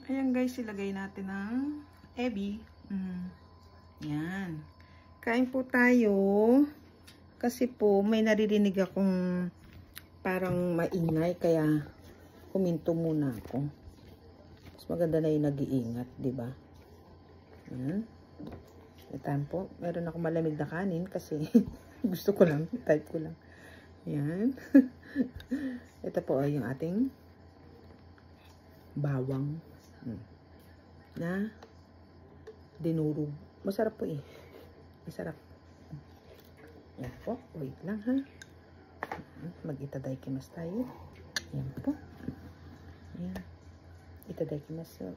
Ayan guys, ilagay natin ng ebi. Yan. Kain po tayo. Kasi po, may naririnig akong parang maingay. Kaya, huminto muna ako. Mas maganda na yung nag-iingat, diba? Yan. Ito po. Meron ako malamig na kanin kasi gusto ko lang. Type ko lang. Yan. Ito po ay yung ating bawang na dinurog. Masarap po eh. Masarap. Yan po. Wait lang ha. Mag-itadaikimasu tayo. Yan po. Yan. Itadaikimasu.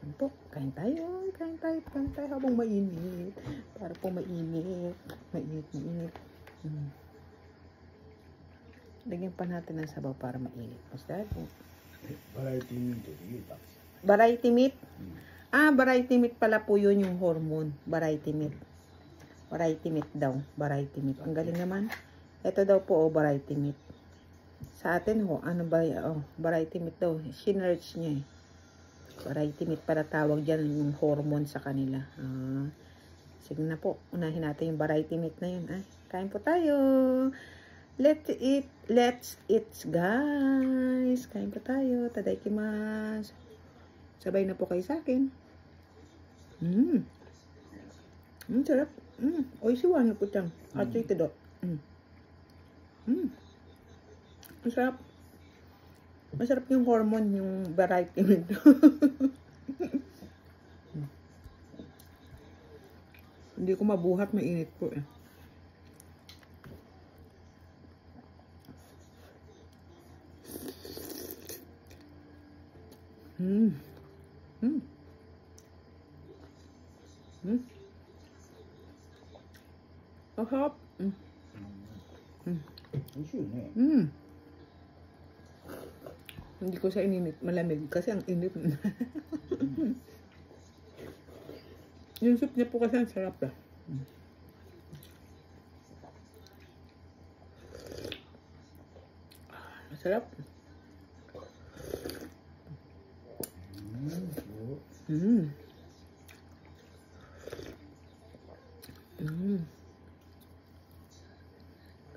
Yan po. Kain tayo. Kain tayo. Kain tayo habang mainit. Para po mainit. Mainit. Lagyan pa natin ng sabaw para mainit. Basta po. Variety meat. Variety meat? Variety meat pala po yun yung hormone. Variety meat. Variety meat daw. Variety meat. Ang galing naman. Ito daw po, variety meat. Sa atin ho, ano ba yun? Variety meat daw. Sinerch niya eh. Variety meat para tawag dyan yung hormone sa kanila. Sige na po. Unahin natin yung variety meat na yun. Kain po tayo. Let's eat guys. Kain po tayo. Tadaikimasu. Sabay na po kayo sa akin. Sarap. Oishiwa na po siyang. Atsu ito do. Masarap. Masarap yung hormone, yung variety meat. Hindi ko mabuhat, mainit po eh. Ang sarap. Hindi ko siya ininit malamig kasi ang init. Yung soup niya po kasi ang sarap eh. Masarap.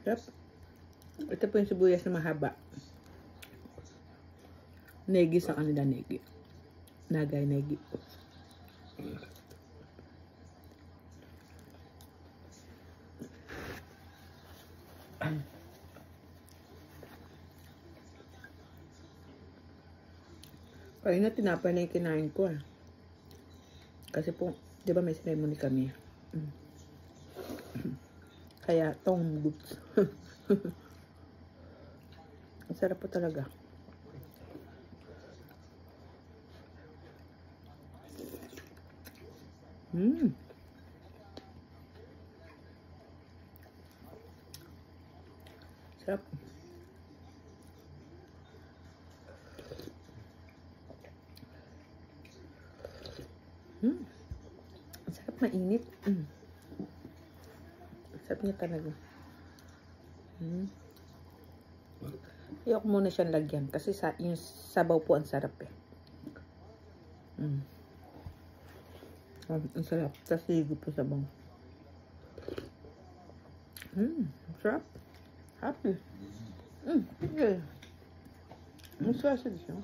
Sarap. Ito po yung sibuyas na mahaba. Negi sa kanila, negi. Nagay, negi. Kanina tinapay na yung kinain ko eh. Kasi po, di ba may ceremony kami? Kaya, tong goods. Ang sarap po talaga. Sarap. Sarap, mainit. Sarap niya talaga. Ayoko muna siyang lagyan kasi yung sabaw po ang sarap eh. Ang sarap. Tapos ligo po sabaw. Sarap. Happy. Okay. Ang sarap siya.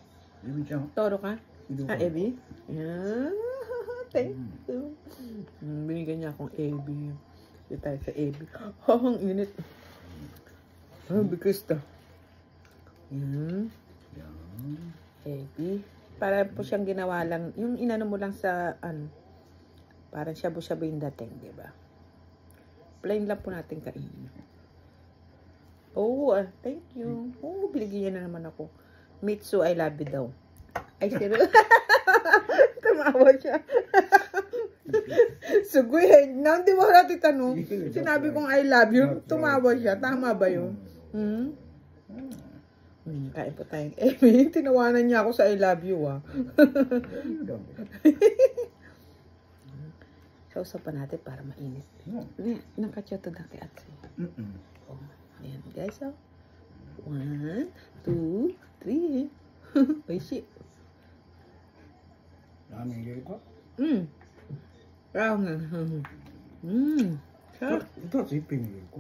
Toro ka? Ebi? Yeah. Thank you. Binigyan niya akong ebi. Dito tayo sa ebi. Ang init. Because to. Ebi. Para po siyang ginawa lang. Yung inano mo lang sa, parang shabu-shabu yung dating, diba? Plain lang po natin kainin. Oh, thank you. Oh, binigyan na naman ako. Mitsu, I love you daw. Ay, serious. Tumawa siya. Sugoy, hindi mo natin tanong. Sinabi kong I love you, tumawa siya. Tama ba yun? Kain po tayong Amy. Tinawanan niya ako sa I love you, Sausapan natin para mainit. Nakachoto dati at ayan guys, 1, 2, 3. Oishi. ラーメン入れるか？ラーメン。2ついっぺんに入れるか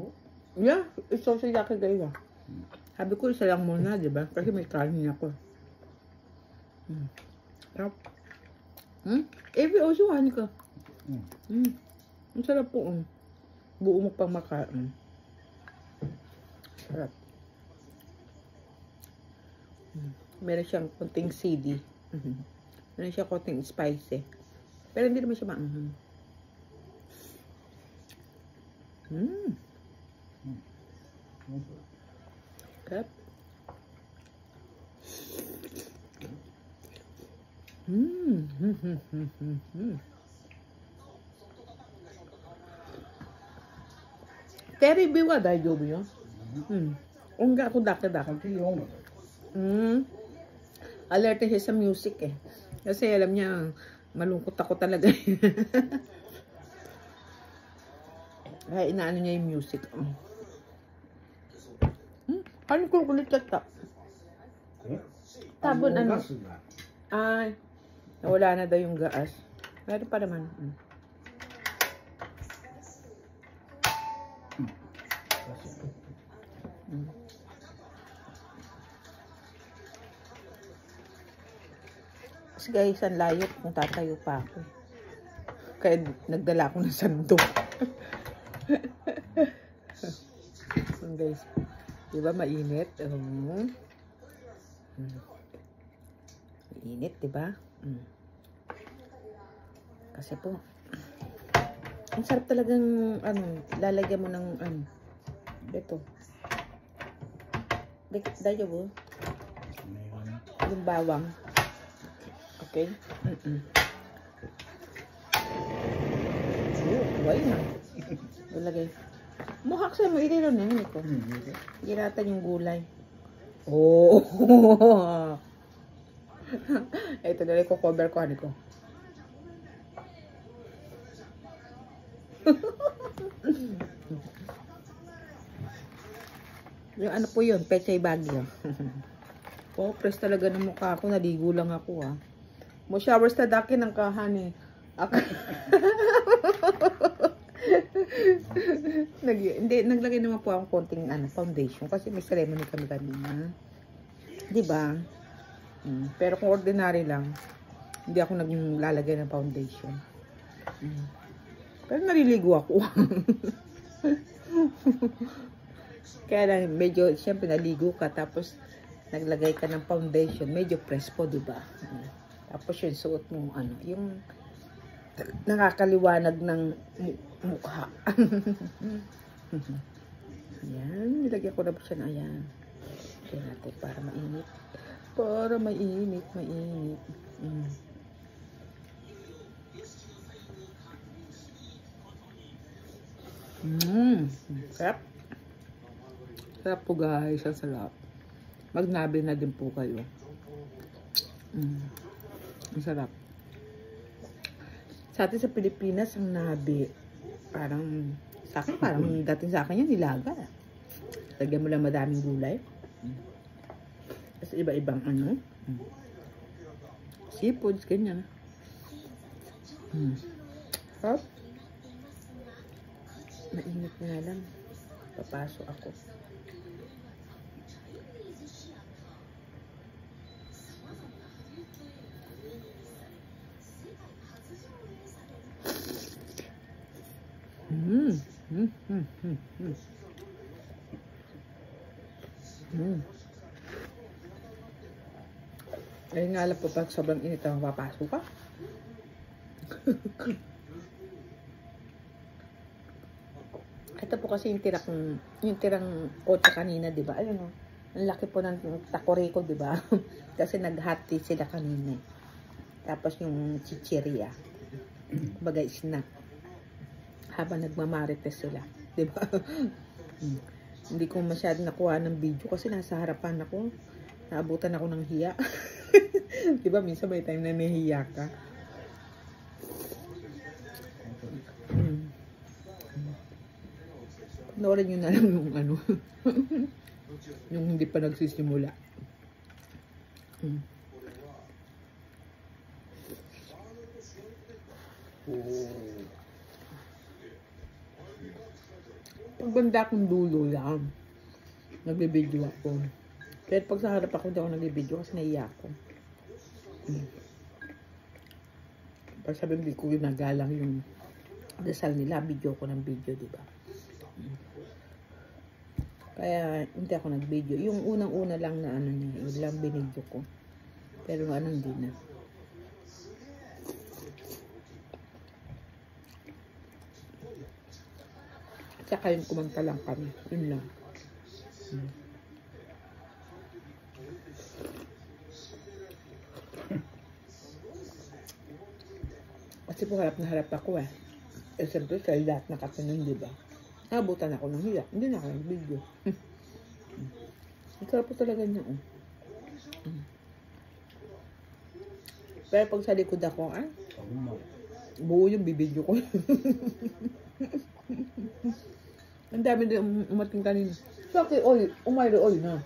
？Yeah, ito sa yaki guys. Sabi ko isa lang muna, di ba? Kasi may kanin ako. Sarap. Every also hani ka. Ang sarap po. Buo mo pang makain. Sarap. Meron siyang konting CD. Meron siyang konting spicy. Pero hindi naman siya maanghang. Sarap. Terebi wa daijoubu yo. Onga ako dake-dake. 先読むの。 Alert siya sa music eh. Kasi alam niya, malungkot ako talaga. Kaya inaano niya yung music. Ano kung kulit yata? Tabon ano? ガスが。 Ay, nawala na daw yung gas. Meron pa naman. Kasi guys, ang layo kung tatayo pa ako. Kaya nagdala ako ng sandok. Guys, diba mainit? Mainit, diba? Kasi po, ang sarap talagang, lalagyan mo ng, ito. Dahil po, yung bawang. Okay? Why na? Ilagay. Muhak sa mo, iliron na yun ko. Giratan yung gulay. Oh! Ito na rin ko cover ko, ko. Yung ano po yun, Pechay Baguio. Oh, press talaga ng mukha ko. Naligo lang ako, Mo showers na daki ng kahani. Naglagay naman po akong konting foundation kasi may ceremony kami kanina. 'Di ba? Pero kung ordinary lang, hindi ako naglalagay ng foundation. Pero naliligo ako. Kaya lang, medyo, siyempre naligo ka tapos naglagay ka ng foundation, medyo presko, 'di ba? Tapos yung suot mo, yung nakakaliwanag ng mukha. Ayan, nilagyan ko na po siya na ayan. Okay natin, para mainit. Para mainit. Sarap. Sarap po guys, ang sarap. Magnabi na din po kayo. Ang sarap. Sa atin sa Pilipinas, ang nabi, parang dating sa akin yan, nilaga. Lagyan mo lang madaming gulay. Kasi iba-ibang seafoods, ganyan. Sarap. Mainit nga lang. Papasok ako. Ayun nga lang po, pag sobrang init ang mapapasok ka. Ito po kasi yung tirang kotse kanina, di ba? Ayun o. Ang laki po ng takoreko, di ba? Kasi nag-hot tea sila kanina. Tapos yung chichirya. Bagay snack. Habang nagmamarites sila. Di ba? Hindi ko masyadong nakuha ng video kasi nasa harapan ako. Naabutan ako ng hiya. Di ba? Minsan may time na nahiya ka. Panoorin nyo na lang yung yung hindi pa nagsisimula. Pag banda akong dulo lang, nagbibideo ako. Pero pag sa harap ako, hindi ako nagbibideo kasi naiya ako. Pag sabi ko ginagalang yung dasal nila, video ko ng video, di ba? Kaya hindi ako nag-video. Yung unang-una lang na ano niya, yung lang binidyo ko. Pero ano, hindi na. At saka yung kumanta lang kami. Yun lang. Kasi po harap na harap ako eh. Eh siyempre sa lahat nakatanong, di ba? Nabutan ako ng hiya. Hindi na ako nag-video. Ang sarap po talaga niya. Pero pag sa likod ako, buo yung bibidyo ko. Ang dami din umating kanina. Bakit oy, umayro oy na.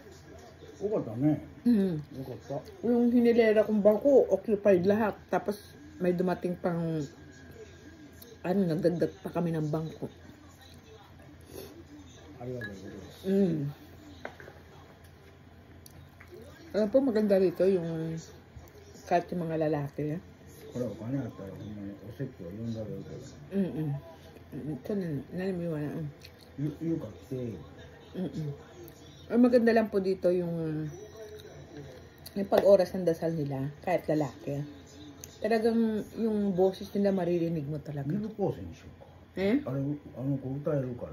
よかったね。よかった。 Yung hinilera kong bangko, occupied lahat. Tapos may dumating pang nagdagdag pa kami ng bangko. ありがとうございます。 Alam po, maganda rito yung kahit yung mga lalaki. これお金あったらほんまにお説教呼んだらよかった。 Ito na, nalimiwan na. ゆか来て。 Ang maganda lang po dito yung pag-oras ng dasal nila, kahit lalaki. Talagang yung boses nila maririnig mo talaga. 水光線にしようか。 Eh? あれ、あの子歌えるから。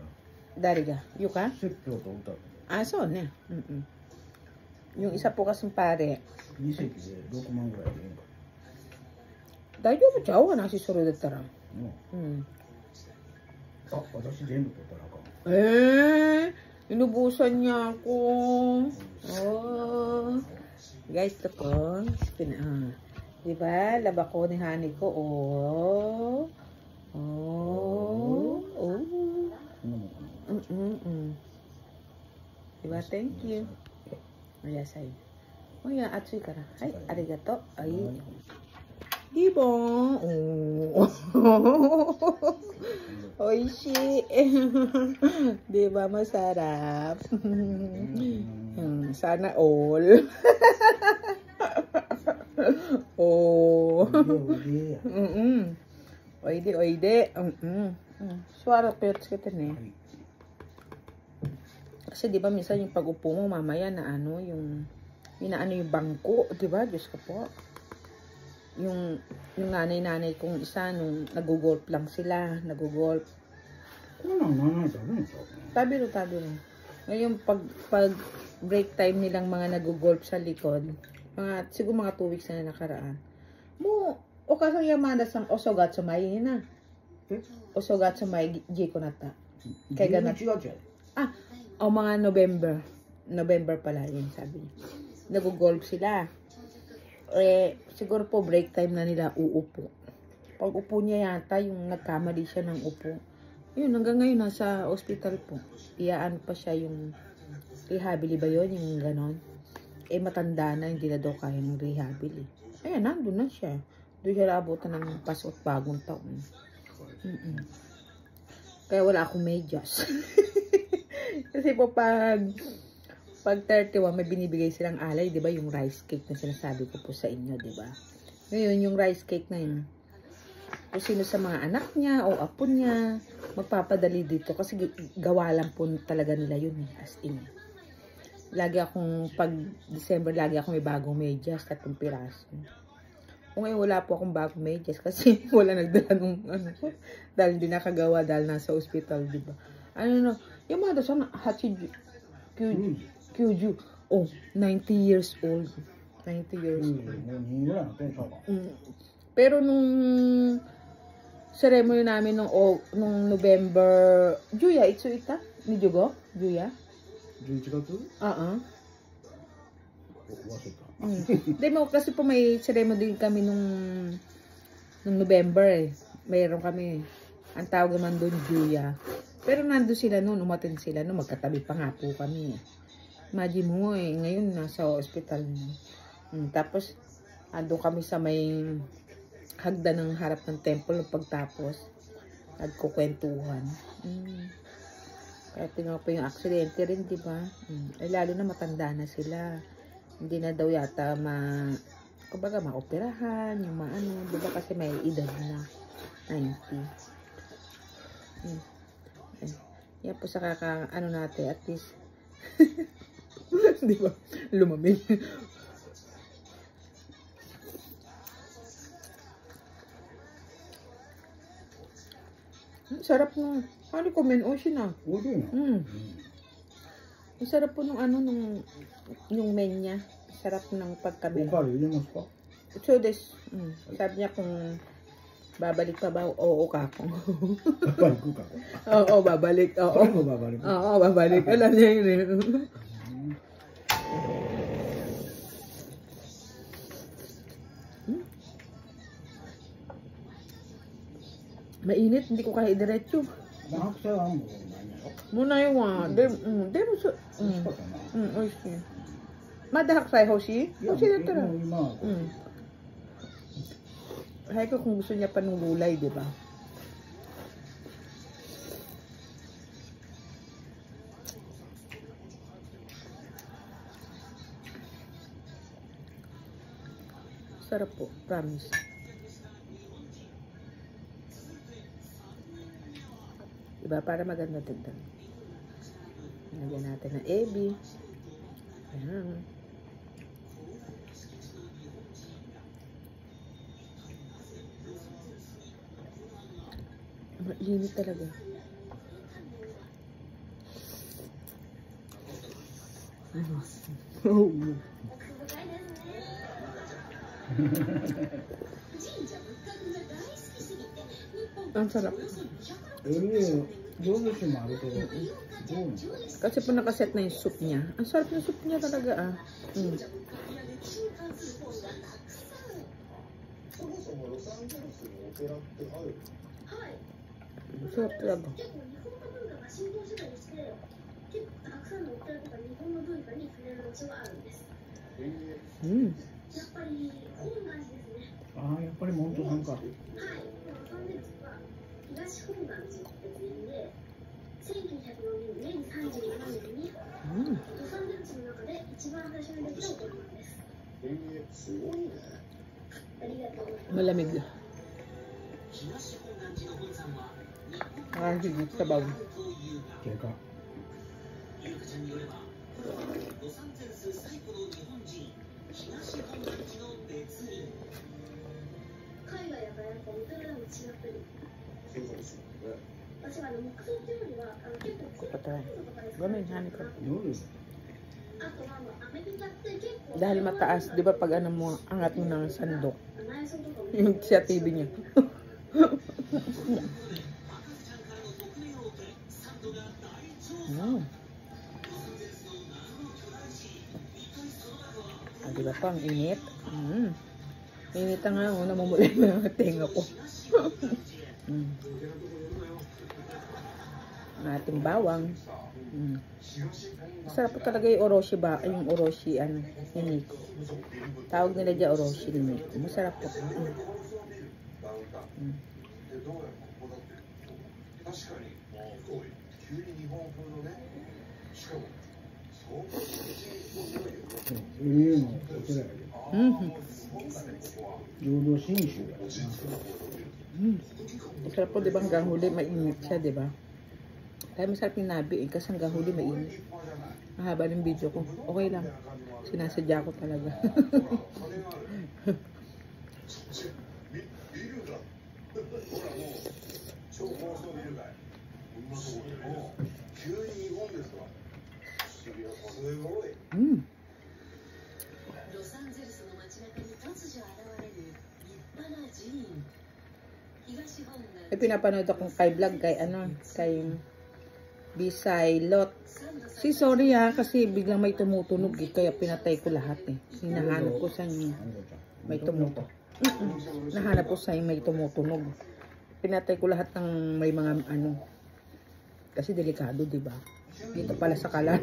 Dari ka? Yuka? 説教と歌と。 Ah, so na. Yung isa po kasing pare. 2席で6万ぐらいでいいんか。 Dahil yung matyaw ka na si Suru Datara. あ、私全部取ったらあかん。 Inubusan niya ako. Oh. Guys, ito po. Diba? Laba ko ni honey ko. Oh. Oh. Oh. Diba? Thank you. Oyasay. Oya, atsui kara. Hai, arigato. Ay. Diba? Oh. Oishi. Diba masarap? Sana all. Oh. Oide. Suara pets kita ne. Kasi di ba minsan yung pag-upo mo mamaya na ano yung inaano yung bangko, di ba? Diyos ko po. Yung nanay-nanay kong isa nung nagugolf lang sila, nagugolf. Tabi ro. Ngayon pag break time nilang mga nagugolf sa likod, siguro mga 2 weeks na nakaraan. O kasang Yamada sang Osogatsumai na. Osogatsumai Jiko nata. Kaya ganat. O mga November pala yun, sabi niya. Nag-golf sila. Siguro po break time na nila uupo. Pag upo niya yata, yung nagkamali siya ng upo. Yun, hanggang ngayon nasa hospital po. Iyaan pa siya yung rehabili ba yun, yung ganon. Matanda na, hindi na daw kaya ng rehabili. Ayan, nandun na siya. Doon siya naabutan ng Pasko at bagong taon. Kaya wala akong medyas. Kasi po pag 31 may binibigay silang alay, 'di ba? Yung rice cake na sinasabi ko po sa inyo, 'di ba? Ngayon yung rice cake na yun, kung sino sa mga anak niya o apo niya magpapadali dito kasi gawa lang po talaga nila yun as in. Lagi akong pag December lagi akong may bagong medyas, 3 piraso. Kung ngayon wala po akong bagong medyas kasi wala nagdala nung dahil hindi nakagawa dahil nasa hospital, 'di ba? Yung mga sana Kyuju. Oh, 90 years old. 90 years old. Pero nung ceremony namin nung November, Juya, itsu ita? Ni Jugo? Juya? 11月? Hindi mo, kasi po may ceremony din kami nung November eh. Mayroon kami. Ang tawag naman doon, Juya. Pero nandun sila noon, umatin sila noon, magkatabi pa nga po kami eh. Imagine mo ngayon nasa hospital na. Tapos, ando kami sa may hagdan ng harap ng temple pagtapos. Nagkukwentuhan. Kaya tingnan po yung aksidente rin, di ba? Lalo na matanda na sila. Hindi na daw yata kumbaga maoperahan, yung maano, di ba kasi may edad na 90. Yan po sa ano natin, at least, di ba, lumamig. Sarap na. Ano ko men ocean ah. Ang sarap po nung yung men niya. Sarap ng pagkabi. So this, sabi niya kung babalik pa ba, oo ka ako. Oo, babalik. Oo, babalik. Alam niya yun eh. Mainit, hindi ko kaya diretso. Muna yung oishi. Madahak sa hoshi? Hoshi na tara. Hay ko kung gusto niya pa ng gulay, di ba? Sarap po, promise. Diba? Para maganda tignan. Lagyan natin ng ebi. Ayan. Mainit talaga. Ang sarap. Kasi po nakaset na yung soup niya. Ang sarap ng soup niya talaga ah. Sarap talaga. Ah, やっぱりモントさんか。Malamig na. Higit sa baw. Teka. Dahil mataas, di ba pag ano mo, angat mo ng sandok. Yung siya TV niya. Di ba pa, ang init? Init nga, namumula na ang tenga ko. Ang ating bawang. Masarap po talaga yung oroshi ba? Yung oroshi, ni Nico. Tawag nila dyan oroshi ni Nico. Masarap po. Masarap po, diba hanggang huli mainit siya, diba? Kaya masarap yung nabi kasi hanggang huli mainit. Mahaba ng video ko. Okay lang. Sinasadya ko talaga. Pinapanood akong kay vlog kay Bisay Lot. Sorry kasi biglang may tumutunog kaya pinatay ko lahat hinahanap ko sa may tumutunog. Nahanap ko sa may tumutunog. Pinatay ko lahat ng may mga kasi delikado, di ba? Dito pala sa kalan.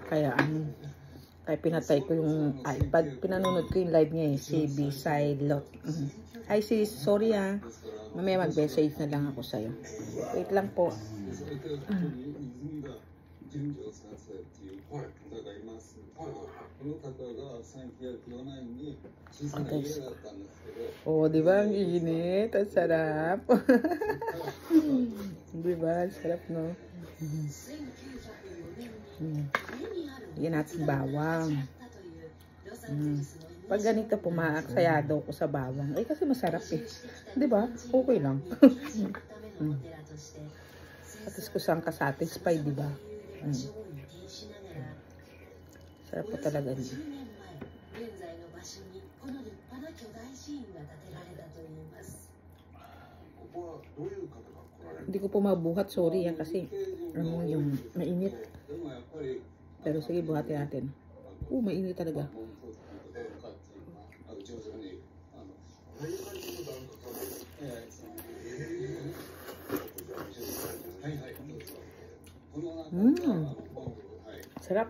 Kaya kaya pinatay ko yung iPad. Pinanonood ko yung live niya eh, si B-Side-Lot. Hi sis, sorry mamaya mag-message na lang ako sa'yo. Wait lang po. Oh, di ba? Ang init. Ang sarap. Di ba? Ang sarap, no? Lagyan natin bawang. Pag ganito pumaaksayado ko sa bawang. Ay, kasi masarap eh. Di ba? Okay lang. Tapos ko saan ka-satisfy, di ba? Sarap po talaga niya. Hindi ko po mabuhat, sorry kasi yung mainit. Pero sige, buhatin natin. Mainit talaga. Sarap.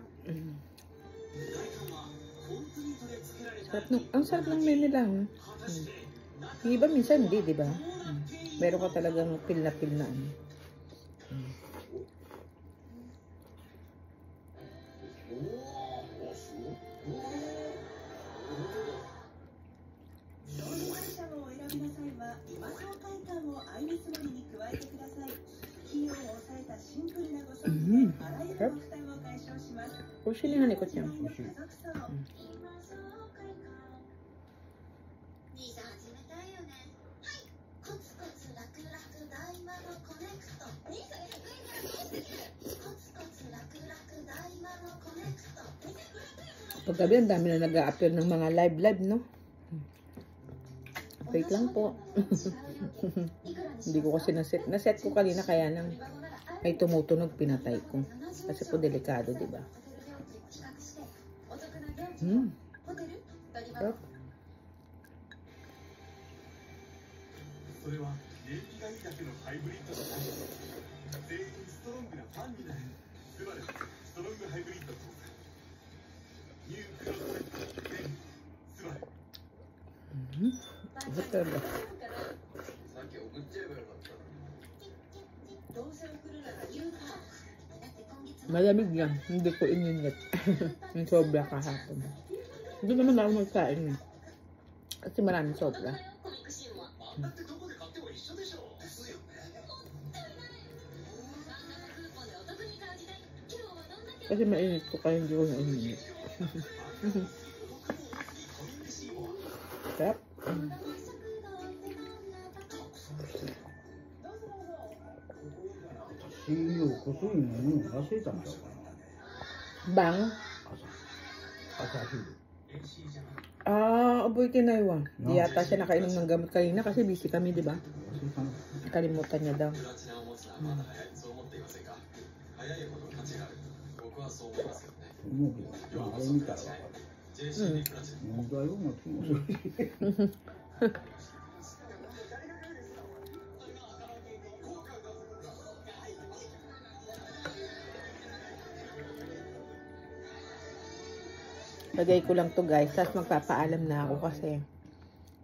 Sarap ng, ang sarap ng menu lang. Yung iba minsan hindi, di ba? Meron ka talagang pil na. Sarap. Kushinihan ikot niya. Paggabi, ang dami na nag-a-appear ng mga live, no? Wait lang po. Hindi ko kasi naset. Naset ko kanina kaya nang may tumutunog, pinatay ko. Kasi po delikado, di ba? Sarap. Betul. Malamig lang, hindi ko ininit. Yung sobra kahapon. Hindi naman ako magkain eh. Kasi maraming sobra. Kasi mainit ko kaya hindi ko na ininit. Sarap. Bang? Aboy kinaywa. Di yata siya nakainom ng gamot kanina kasi busy kami, di ba? Nakalimutan niya daw. Lagay ko lang to guys, tapos magpapaalam na ako kasi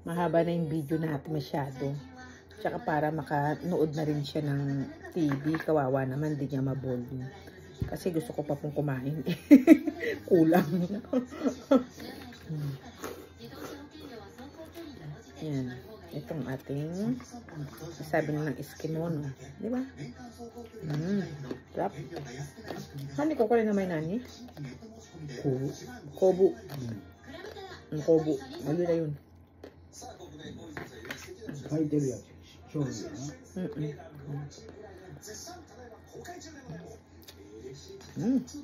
mahaba na yung video natin masyado. Tsaka para makanood na rin siya ng TV, kawawa naman, di niya mabolong. Kasi gusto ko pa pong kumain. Kulang. Yan. Itong ating sabi ng Eskimo, no? Di ba? Sarap. Hani ko rin na may nani? Kobu. Kobu. Ano na yun?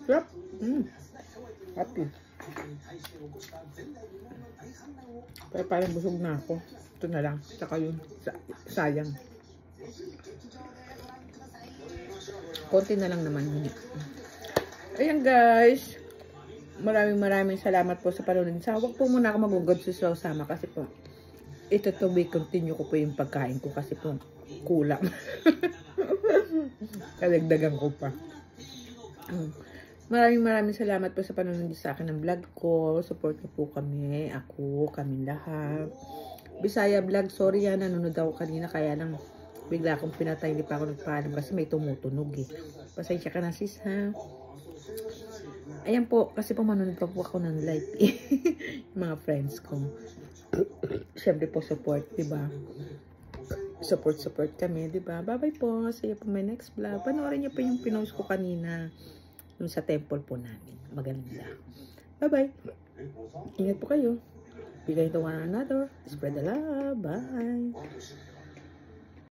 Sarap. Happy. Pero parang busog na ako. Ito na lang. Saka yun. Sayang. Konti na lang naman. Ayan guys. Maraming salamat po sa panonood. Huwag po muna ako magugod sa sama kasi po ito to be continue ko po yung pagkain ko kasi po kulang. Kalagdagan ko pa. Maraming salamat po sa panonood sa akin ng vlog ko. Support niyo po kami. Ako, kami lahat. Bisaya vlog. Sorry yan. Nanonood ako kanina. Kaya lang bigla akong pinatay. Hindi pa ako nagpaalam kasi may tumutunog eh. Pasensya ka na sis ha. Ayan po. Kasi po manonood pa po ako ng live eh. Yung mga friends ko. Siyempre po support. Diba? Support kami. Diba? Bye bye po. See you po my next vlog. Panoorin niyo po yung pinost ko kanina. Yung sa temple po namin. Maganda. Bye-bye. Ingat po kayo. Bigay to one another. Spread the love. Bye.